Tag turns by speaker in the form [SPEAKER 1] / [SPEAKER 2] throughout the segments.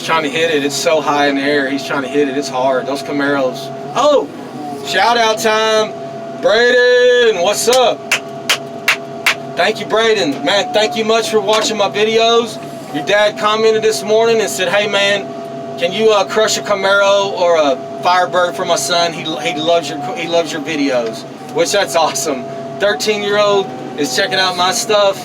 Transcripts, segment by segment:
[SPEAKER 1] He's trying to hit it. It's so high in the air. He's trying to hit it. It's hard. Those Camaros. Oh, shout out time. Braden, what's up? Thank you, Braden. Man, thank you much for watching my videos. Your dad commented this morning and said, hey man, can you crush a Camaro or a Firebird for my son? He loves your videos, which that's awesome. 13-year-old is checking out my stuff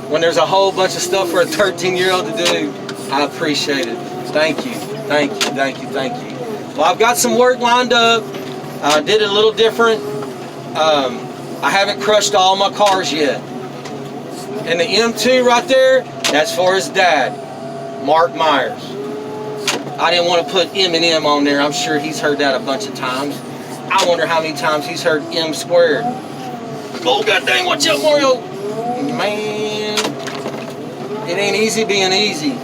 [SPEAKER 1] when there's a whole bunch of stuff for a 13-year-old to do. I appreciate it. Thank you, thank you, thank you, thank you. Well, I've got some work lined up. I did it a little different. I haven't crushed all my cars yet. And the M2 right there, that's for his dad, Mark Myers. I didn't want to put M&M on there. I'm sure he's heard that a bunch of times. I wonder how many times he's heard M squared. Oh, god dang, watch out, Mario. Man, it ain't easy being easy.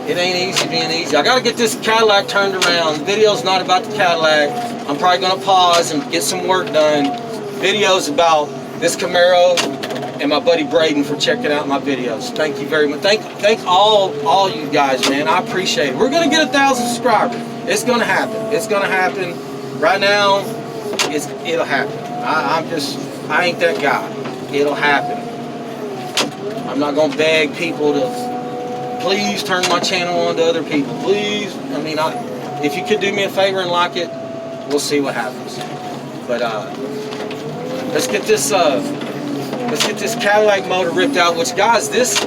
[SPEAKER 1] It ain't easy being easy. I got to get this Cadillac turned around. The video's not about the Cadillac. I'm probably going to pause and get some work done. Video's about this Camaro and my buddy Braden for checking out my videos. Thank you very much. Thank all you guys, man. I appreciate it. We're gonna get 1,000 subscribers. It's gonna happen. It's gonna happen. Right now, it'll happen. I ain't that guy. It'll happen. I'm not gonna beg people to please turn my channel on to other people. Please. I mean, if you could do me a favor and like it, we'll see what happens. But let's get this Cadillac motor ripped out. Which, guys, this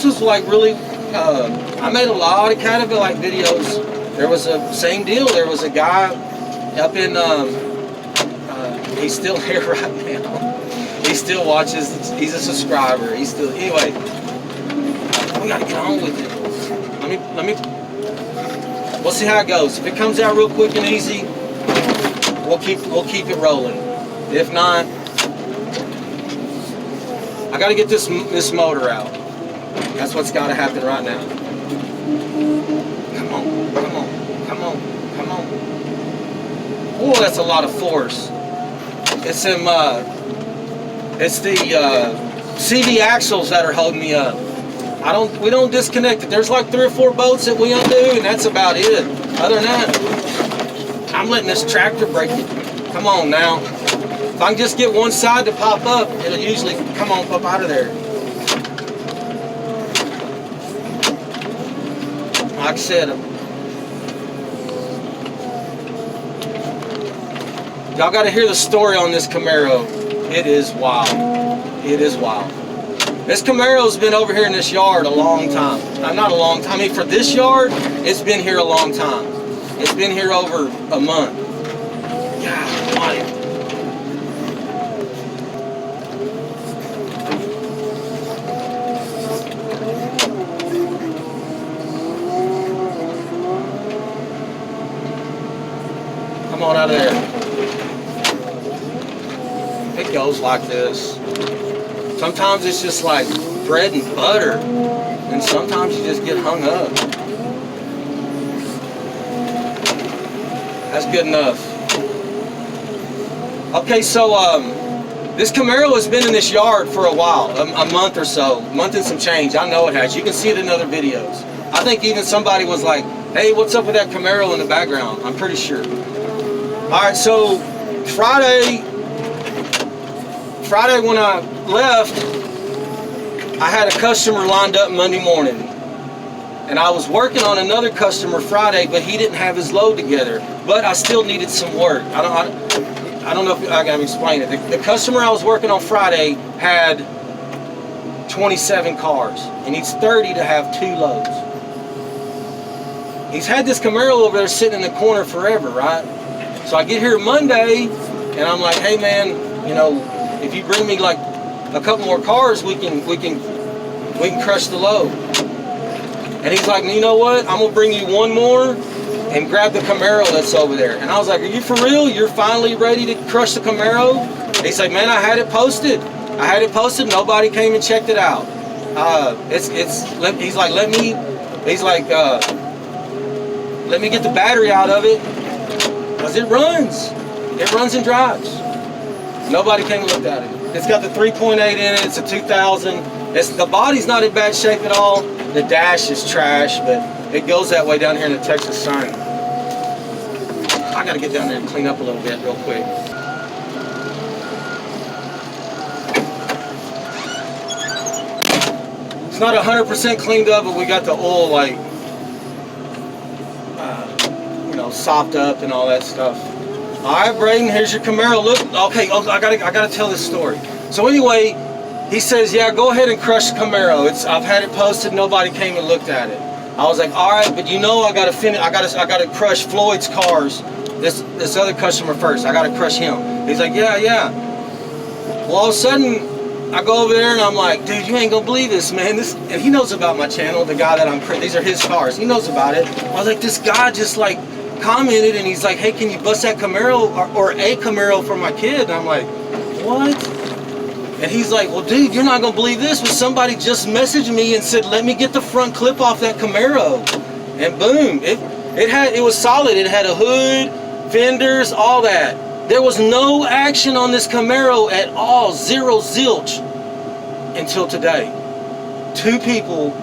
[SPEAKER 1] was like really. I made a lot of Cadillac videos. There was a same deal. There was a guy up in. He's still here right now. He still watches. He's a subscriber. He's still anyway. We gotta get on with it. Let me. We'll see how it goes. If it comes out real quick and easy, we'll keep it rolling. If not, I got to get this motor out. That's what's got to happen right now. Come on, come on, come on, come on. Oh, that's a lot of force. It's them. It's the CV axles that are holding me up. We don't disconnect it. There's like 3 or 4 bolts that we undo, and that's about it. Other than that, I'm letting this tractor break it. Come on now. If I can just get one side to pop up, it'll usually come on up out of there. Like I said, y'all got to hear the story on this Camaro. It is wild. It is wild. This Camaro's been over here in this yard a long time. Not a long time. I mean, for this yard, it's been here a long time. It's been here over a month. God, why? Come on out of there. It goes like this. Sometimes it's just like bread and butter, and sometimes you just get hung up. That's good enough. Okay, so this Camaro has been in this yard for a while, a month or so, month and some change. I know it has. You can see it in other videos. I think even somebody was like, hey, what's up with that Camaro in the background? I'm pretty sure. All right, so Friday when I left, I had a customer lined up Monday morning, and I was working on another customer Friday, but he didn't have his load together. But I still needed some work. I don't know if I can explain it. The customer I was working on Friday had 27 cars. He needs 30 to have 2 loads. He's had this Camaro over there sitting in the corner forever, right? So I get here Monday, and I'm like, hey man, you know, if you bring me like a couple more cars, we can crush the load. And he's like, you know what? I'm gonna bring you one more and grab the Camaro that's over there. And I was like, are you for real? You're finally ready to crush the Camaro? And he's like, man, I had it posted. Nobody came and checked it out. He's like, let me get the battery out of it, because it runs and drives. Nobody came and looked at it. It's got the 3.8 in it. It's a 2000. The body's not in bad shape at all. The dash is trash, but It goes that way down here in the Texas sun. I gotta get down there and clean up a little bit real quick. It's not 100% cleaned up, but we got the oil like, you know, sopped up and all that stuff. All right, Braden, here's your Camaro. Look, okay, I gotta tell this story. So anyway, he says, yeah, go ahead and crush the Camaro. I've had it posted. Nobody came and looked at it. I was like, all right, but you know, I gotta finish. I gotta crush Floyd's cars. This other customer first. I gotta crush him. He's like, yeah. Well, all of a sudden, I go over there and I'm like, dude, you ain't gonna believe this, man. And he knows about my channel. The guy that these are his cars. He knows about it. I was like, this guy just like commented and he's like, hey, can you bust that Camaro or a Camaro for my kid? And I'm like, what? And he's like, well, dude, you're not gonna believe this, but somebody just messaged me and said, let me get the front clip off that Camaro. And boom, it was solid. It had a hood, fenders, all that. There was no action on this Camaro at all, zero zilch, until today. 2 people.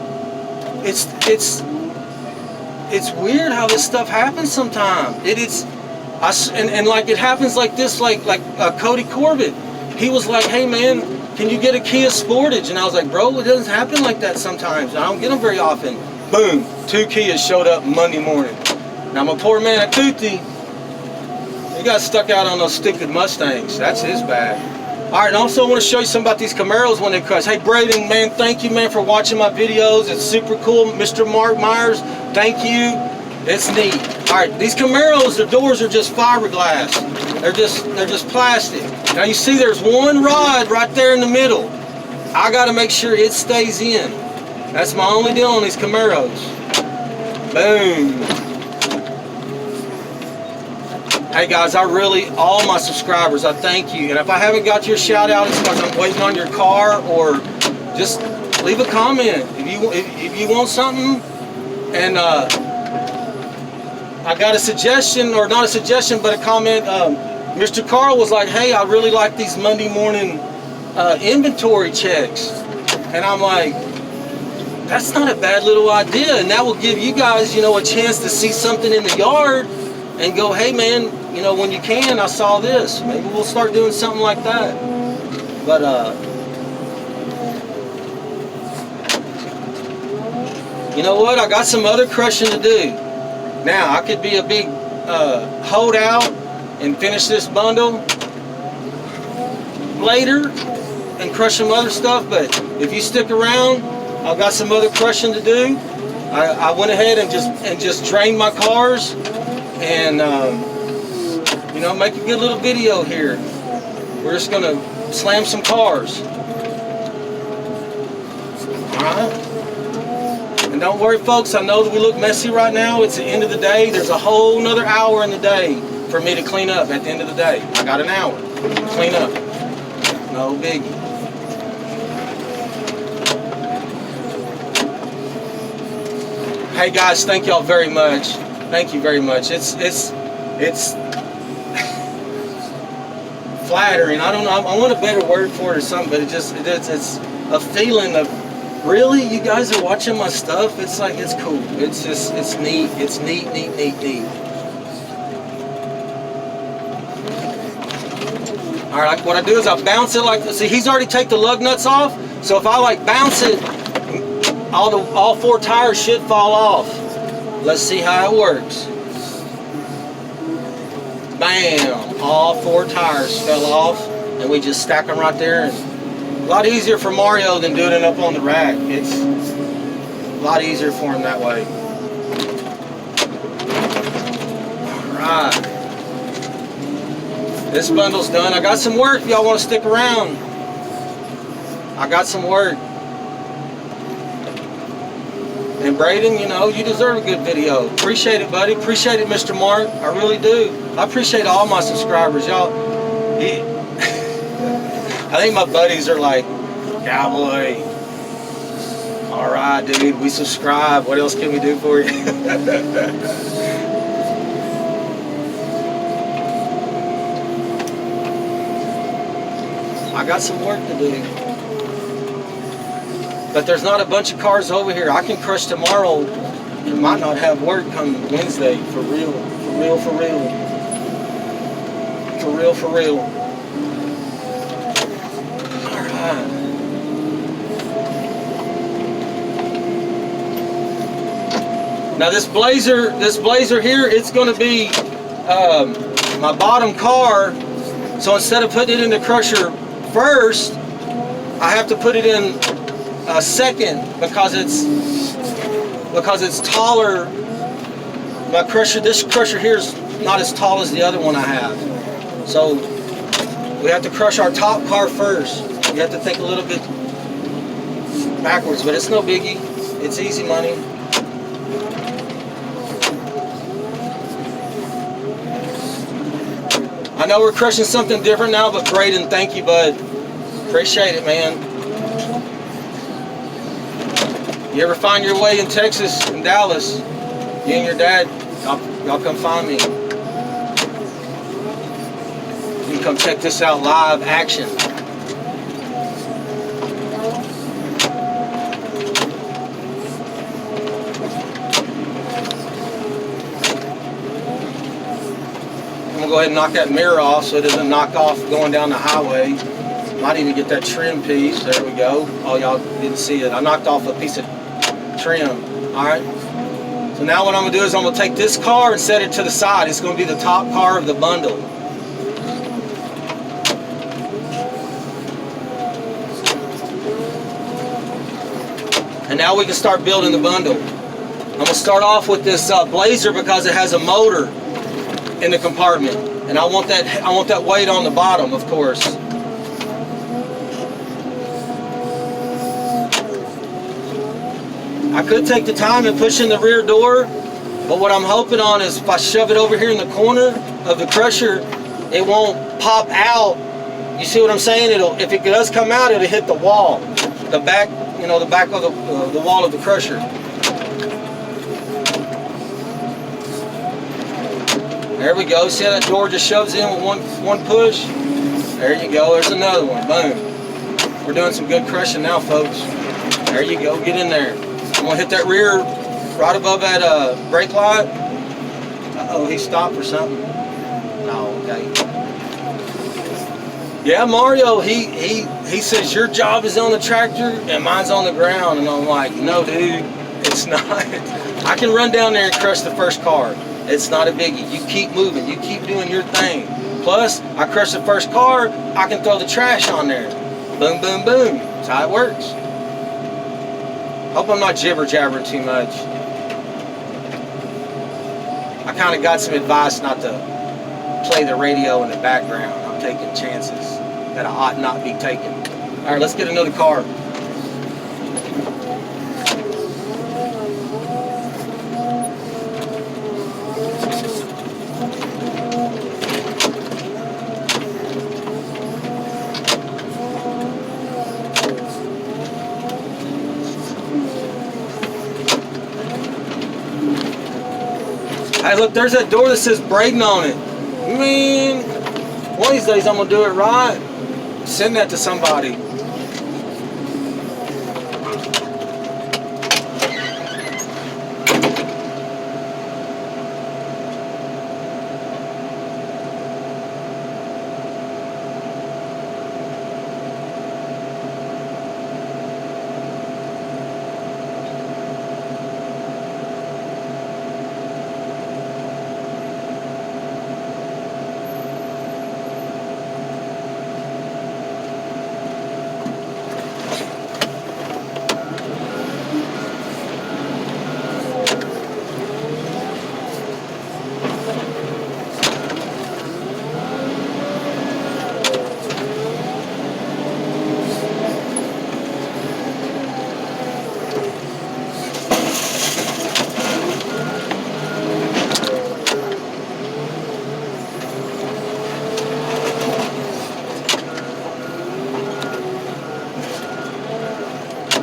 [SPEAKER 1] It's weird how this stuff happens sometimes. And like it happens like this, like Cody Corbett. He was like, hey man, can you get a Kia Sportage? And I was like, bro, it doesn't happen like that sometimes. I don't get them very often. Boom, 2 Kias showed up Monday morning. Now my poor man at Kuthi, he got stuck out on those stupid Mustangs. That's his bad. All right, and also I want to show you something about these Camaros when they crush. Hey, Braden, man, thank you, man, for watching my videos. It's super cool. Mr. Mark Myers, thank you. It's neat. All right, these Camaros, the doors are just fiberglass. They're just plastic. Now you see there's one rod right there in the middle. I got to make sure it stays in. That's my only deal on these Camaros. Boom. Hey guys, all my subscribers, I thank you. And if I haven't got your shout out, it's because I'm waiting on your car, or just leave a comment if you want something. And I got a suggestion, or not a suggestion, but a comment. Mr. Carl was like, hey, I really like these Monday morning inventory checks. And I'm like, that's not a bad little idea. And that will give you guys, you know, a chance to see something in the yard and go, hey man, you know, when you can, I saw this. Maybe we'll start doing something like that. But you know what? I got some other crushing to do. Now I could be a big holdout and finish this bundle later and crush some other stuff. But if you stick around, I've got some other crushing to do. I went ahead and just drained my cars. And you know, make a good little video here. We're just gonna slam some cars. Alright? And don't worry folks, I know that we look messy right now. It's the end of the day. There's a whole nother hour in the day for me to clean up at the end of the day. I got an hour to clean up. No biggie. Hey guys, thank y'all very much. Thank you very much. It's flattering. I don't know. I want a better word for it or something, but it's a feeling of, really, you guys are watching my stuff. It's like, it's cool. It's neat. It's neat. All right. What I do is I bounce it like. See, he's already taken the lug nuts off. So if I like bounce it, all 4 tires should fall off. Let's see how it works. Bam! All 4 tires fell off, and we just stack them right there. And a lot easier for Mario than doing it up on the rack. It's a lot easier for him that way. Alright. This bundle's done. I got some work if y'all want to stick around. I got some work. And Braden, you know, you deserve a good video. Appreciate it, buddy. Appreciate it, Mr. Mark. I really do. I appreciate all my subscribers. Y'all, I think my buddies are like, cowboy. All right, dude, we subscribe. What else can we do for you? I got some work to do. But there's not a bunch of cars over here. I can crush tomorrow It might not have work come Wednesday, for real. For real, for real. For real, for real. Alright. Now this Blazer here, it's going to be my bottom car. So instead of putting it in the crusher first, I have to put it in second because it's taller. My crusher, this crusher here is not as tall as the other one I have. So we have to crush our top car first. You have to think a little bit backwards, but it's no biggie. It's easy money. I know we're crushing something different now, but Braden, thank you, bud. Appreciate it, man. You ever find your way in Texas, in Dallas, you and your dad, y'all come find me. You can come check this out live action. I'm gonna go ahead and knock that mirror off so it doesn't knock off going down the highway. Might even get that trim piece. There we go. Oh, y'all didn't see it. I knocked off a piece of trim. Alright. So now what I'm going to do is I'm going to take this car and set it to the side. It's going to be the top car of the bundle. And now we can start building the bundle. I'm going to start off with this Blazer because it has a motor in the compartment. And I want that weight on the bottom, of course. I could take the time and push in the rear door, but what I'm hoping on is if I shove it over here in the corner of the crusher, it won't pop out. You see what I'm saying? If it does come out, it'll hit the wall, the back, you know, the back of the wall of the crusher. There we go. See how that door just shoves in with one push? There you go. There's another one. Boom. We're doing some good crushing now, folks. There you go. Get in there. I'm going to hit that rear right above that brake light. Uh-oh, he stopped for something. No, okay. Yeah, Mario, he says your job is on the tractor and mine's on the ground. And I'm like, no, dude, it's not. I can run down there and crush the first car. It's not a biggie. You keep moving. You keep doing your thing. Plus, I crush the first car, I can throw the trash on there. Boom, boom, boom. That's how it works. Hope I'm not jibber-jabbering too much. I kind of got some advice not to play the radio in the background. I'm taking chances that I ought not be taking. All right, let's get another car. Hey, look, there's that door that says Braden on it. Man, one of these days I'm going to do it right. Send that to somebody.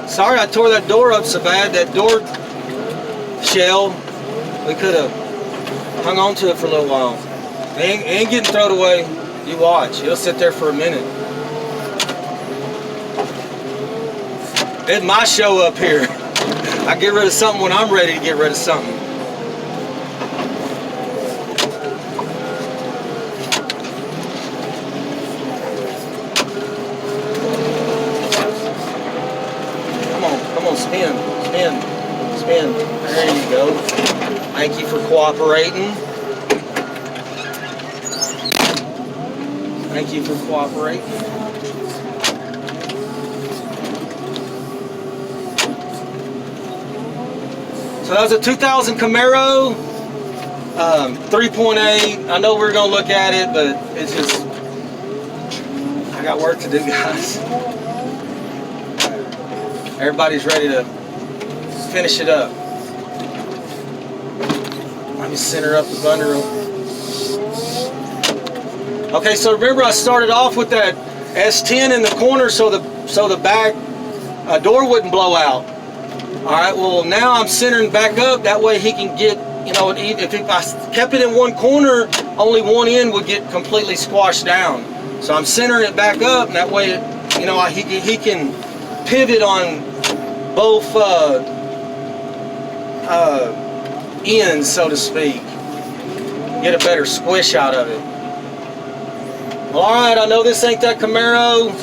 [SPEAKER 1] Sorry I tore that door up so bad. That door shell, we could have hung on to it for a little while. It ain't getting thrown away. You watch. It'll sit there for a minute. It's my show up here. I get rid of something when I'm ready to get rid of something. Come on, spin. There you go. Thank you for cooperating. Thank you for cooperating. So that was a 2000 Camaro, 3.8. I know we're gonna look at it, but it's just, I got work to do, guys. Everybody's ready to finish it up. Let me center up the bundle. Okay, so remember I started off with that S10 in the corner so the back door wouldn't blow out. All right, well now I'm centering back up, that way he can get, you know, if I kept it in one corner, only one end would get completely squashed down. So I'm centering it back up, and that way, you know, he can pivot on both ends, so to speak. Get a better squish out of it. Well, all right, I know this ain't that Camaro,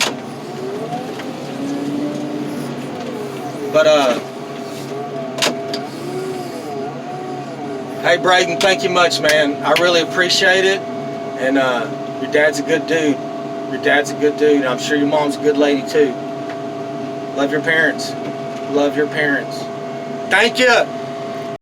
[SPEAKER 1] but hey Braden, thank you much, man. I really appreciate it. And your dad's a good dude. Your dad's a good dude. I'm sure your mom's a good lady too. Love your parents. Love your parents. Thank you.